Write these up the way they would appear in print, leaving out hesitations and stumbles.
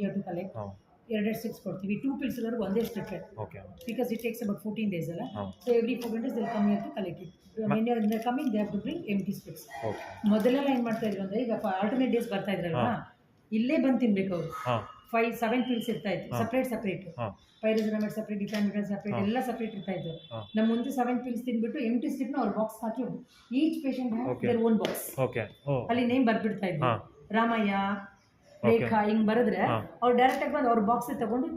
You have to collect. ಹಾಂ ಎರಡೆರಡು strips ಕೊಡ್ತೀವಿ. 2 ಪಿಲ್ಸ್ ಎಲ್ಲರೂ ಒಂದೇ strip okay because it takes about 14 days ಅಲ್ಲ. ಹಾಂ so every 14 days will come here to collect it. When you are coming they have to bring empty strips. Okay ಮೊದಲೆಲ್ಲ ಏನು ಮಾಡ್ತಾ ಇದ್ರು ಅಂದರೆ ಈಗ ಆಲ್ಟರ್ನೇಟ್ ಡೇಸ್ ಬರ್ತಾ ಇದ್ರಲ್ವಾ, ಇಲ್ಲೇ ಬಂದು ತಿನ್ಬೇಕು ಅವರು. ಹಾಂ 5-7 ಪಿಲ್ಸ್ ಇರ್ತಾ ಇತ್ತು ಸಪ್ರೇಟ್. ಹಾಂ ಪೈರೋಜನಮೇಟ್ ಸಪ್ರೇಟ್, ಡಿಫ್ಯಾಮಿಡಲ್ ಸಪ್ರೇಟ್, ಎಲ್ಲ ಸಪ್ರೇಟ್ ಇರ್ತಾ ಇತ್ತು. ನಮ್ಮ ಮುಂದೆ 7 ಪಿಲ್ಸ್ ತಿನ್ಬಿಟ್ಟು ಎಂಟಿ ಸ್ಟ್ರಿಪ್ನ ಅವ್ರ box hockey each patient have their own box. Okay ಅಲ್ಲಿ ನೇಮ್ ಬರ್ಬಿಡ್ತಾ ಇದ್ರು, ರಾಮಯ್ಯ, ರೇಖಾ ಹಿಂಗೆ ಬರೆದ್ರೆ ಅವ್ರು ಡೈರೆಕ್ಟಾಗಿ ಬಂದು ಅವ್ರ ಬಾಕ್ಸ್ ತಗೊಂಡು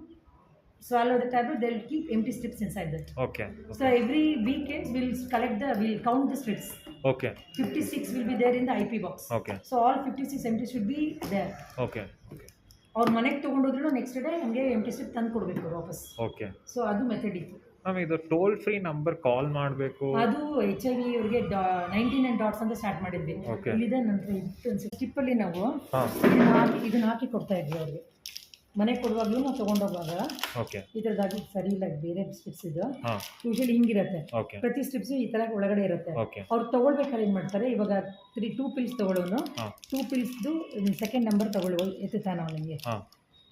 swallow the tablet, they'll keep empty strips inside that. Okay. So every weekends we'll count the strips. Okay. 56 will be there in the IP box. Okay. So all 56 empty should be there. Okay. ಅವ್ರ ಮನೆಗೆ ತೊಗೊಂಡೋದ್ರು next day ಹಂಗೆ ಎಂಟಿ strip ತಂದು ಕೊಡಬೇಕು ವಾಪಸ್. Okay. So ಅದು method ಇತ್ತು. Ma'am ಇದು toll free number call ಮಾಡಬೇಕು. ಅದು HIV ಅವ್ರಿಗೆ 99 ಡಾಟ್ಸ್ ಅಂತ ಸ್ಟಾರ್ಟ್ ಮಾಡಿದ್ವಿ. ಇಲ್ಲಿದೆ ನಂತರ ಇತ್ತು ಸ್ಟಿಪ್ಪಲ್ಲಿ ನಾವು ಇದನ್ನ ಹಾಕಿ ಕೊಡ್ತಾ ಇದ್ವಿ ಅವ್ರಿಗೆ. ಮನೆಗೆ ಕೊಡುವಾಗಲೂ ನಾವು ತೊಗೊಂಡೋಗುವಾಗ ಈ ಥರದಾಗಿ ಸರಿ ಇಲ್ಲ, ಬೇರೆ ಸ್ಟ್ರಿಪ್ಸ್ ಇದು ಯೂಶಲಿ ಹಿಂಗಿರುತ್ತೆ. ಪ್ರತಿ ಸ್ಟ್ರಿಪ್ಸ್ ಈ ಥರ ಒಳಗಡೆ ಇರುತ್ತೆ. ಅವ್ರು ತೊಗೊಳ್ಬೇಕಾದ್ರೆ ಏನು ಮಾಡ್ತಾರೆ, ಇವಾಗ 2 ಪಿಲ್ಸ್ ತೊಗೊಳ್ಳೋನು 2 ಪಿಲ್ಸ್ದು ಸೆಕೆಂಡ್ ನಂಬರ್ ತೊಗೊಳ್ಳುವ ಎತ್ತುತ್ತಾನೆ ಅವನಿಗೆ.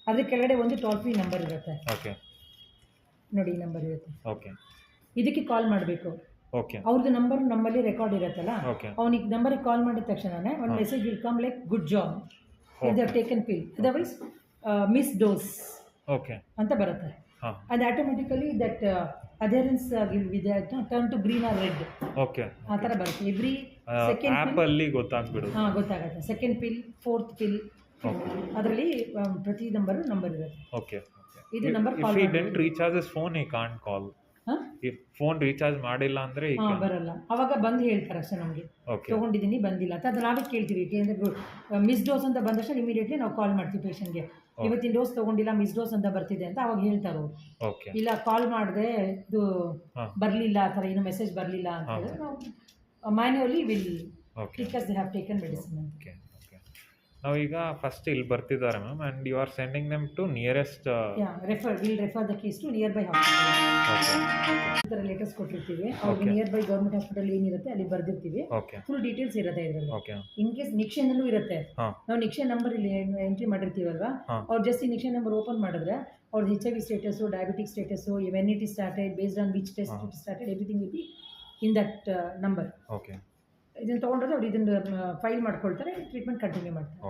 ಅದ್ರ ಕೆಳಗಡೆ ಒಂದು ಟೋಲ್ ಫ್ರೀ ನಂಬರ್ ಇರುತ್ತೆ ನೋಡಿ, ಈ ನಂಬರ್ ಇರುತ್ತೆ. ಇದಕ್ಕೆ ಕಾಲ್ ಮಾಡಬೇಕು. ಅವ್ರದ್ದು ನಂಬರ್ ನಮ್ಮಲ್ಲಿ ರೆಕಾರ್ಡ್ ಇರುತ್ತಲ್ಲ, ಅವನಿಗೆ ನಂಬರಿಗೆ ಕಾಲ್ ಮಾಡಿದ ತಕ್ಷಣನೇ ಒಂದು message will come like good job if they have taken pill, otherwise miss dose ಅಂತ ಬರುತ್ತೆ. ಅದು automatically that adherence will be turn to green or red ಆ ಥರ ಬರುತ್ತೆ. ಎವ್ರಿ ಸೆಕೆಂಡ್ ಪಿಲ್ ಗೊತ್ತಾಗುತ್ತೆ. ಸೆಕೆಂಡ್ ಪಿಲ್, ಫೋರ್ತ್ ಪಿಲ್, ಅದರಲ್ಲಿ ಪ್ರತಿ ನಂಬರ್ ಇರುತ್ತೆ. ಇದು ನಂಬರ್ ಕಾಲ್ ಫೋನ್ ರೀಚಾರ್ಜ್ ಮಾಡಿಲ್ಲ ಅಂದ್ರೆ ಬರಲ್ಲ. ಅವಾಗ ಬಂದು ಹೇಳ್ತಾರೆ ಅಷ್ಟೇ ನಮಗೆ ತೊಗೊಂಡಿದ್ದೀನಿ ಬಂದಿಲ್ಲ ಅಂತ. ಅದು ನಾವೇ ಕೇಳ್ತೀವಿ. ಏಕೆಂದರೆ ಮಿಸ್ ಡೋಸ್ ಅಂತ ಬಂದಷ್ಟು ಇಮಿಡಿಯೇಟ್ಲಿ ನಾವು ಕಾಲ್ ಮಾಡ್ತೀವಿ ಪೇಷಂಟ್ಗೆ, ಇವತ್ತಿನ ಡೋಸ್ ತೊಗೊಂಡಿಲ್ಲ ಮಿಸ್ ಡೋಸ್ ಅಂತ ಬರ್ತಿದೆ ಅಂತ. ಅವಾಗ ಹೇಳ್ತಾರೆ ಅವರು. ಇಲ್ಲ ಕಾಲ್ ಮಾಡಿದೆ ಇದು ಬರಲಿಲ್ಲ, ಆ ಥರ ಏನೋ ಮೆಸೇಜ್ ಬರಲಿಲ್ಲ ಅಂತ ಹೇಳಿದ್ರೆ ನಾವು manually will because they have taken medicine ಅಂತ. ನಾವೀಗ ಫಸ್ಟ್ ಇಲ್ಲಿ ಬರ್ತಿದ್ದಾರೆ ma'am, and you are sending them to nearest refer the case to nearby hospital. ಈ ಥರ ಲೆಟರ್ಸ್ ಕೊಟ್ಟಿರ್ತೀವಿ ಅವ್ರಿಗೆ. ನಿಯರ್ ಬೈ ಗೌರ್ಮೆಂಟ್ ಹಾಸ್ಪಿಟಲ್ ಏನಿರುತ್ತೆ ಅಲ್ಲಿ ಬರ್ದಿರ್ತೀವಿ. ಫುಲ್ ಡೀಟೇಲ್ಸ್ ಇರುತ್ತೆ ಇದರಲ್ಲಿ. ಇನ್ ಕೇಸ್ ನಿಕ್ಷೆನಲ್ಲೂ ಇರುತ್ತೆ. ನಾವು ನಿಕ್ಷೆ ನಂಬರ್ ಇಲ್ಲಿ ಎಂಟ್ರಿ ಮಾಡಿರ್ತೀವಲ್ವಾ, ಅವ್ರು ಜಸ್ಟ್ ಈ ನಿಕ್ಷೆ ನಂಬರ್ ಓಪನ್ ಮಾಡಿದ್ರೆ ಅವ್ರದ್ದು HIV status, diabetic status, when it is started, based on which test it started, everything will be in that number. ಇದನ್ನು ತೊಗೊಂಡ್ರೆ ಅವ್ರು ಇದನ್ನು ಫೈಲ್ ಮಾಡ್ಕೊಳ್ತಾರೆ, ಟ್ರೀಟ್ಮೆಂಟ್ ಕಂಟಿನ್ಯೂ ಮಾಡ್ತಾರೆ.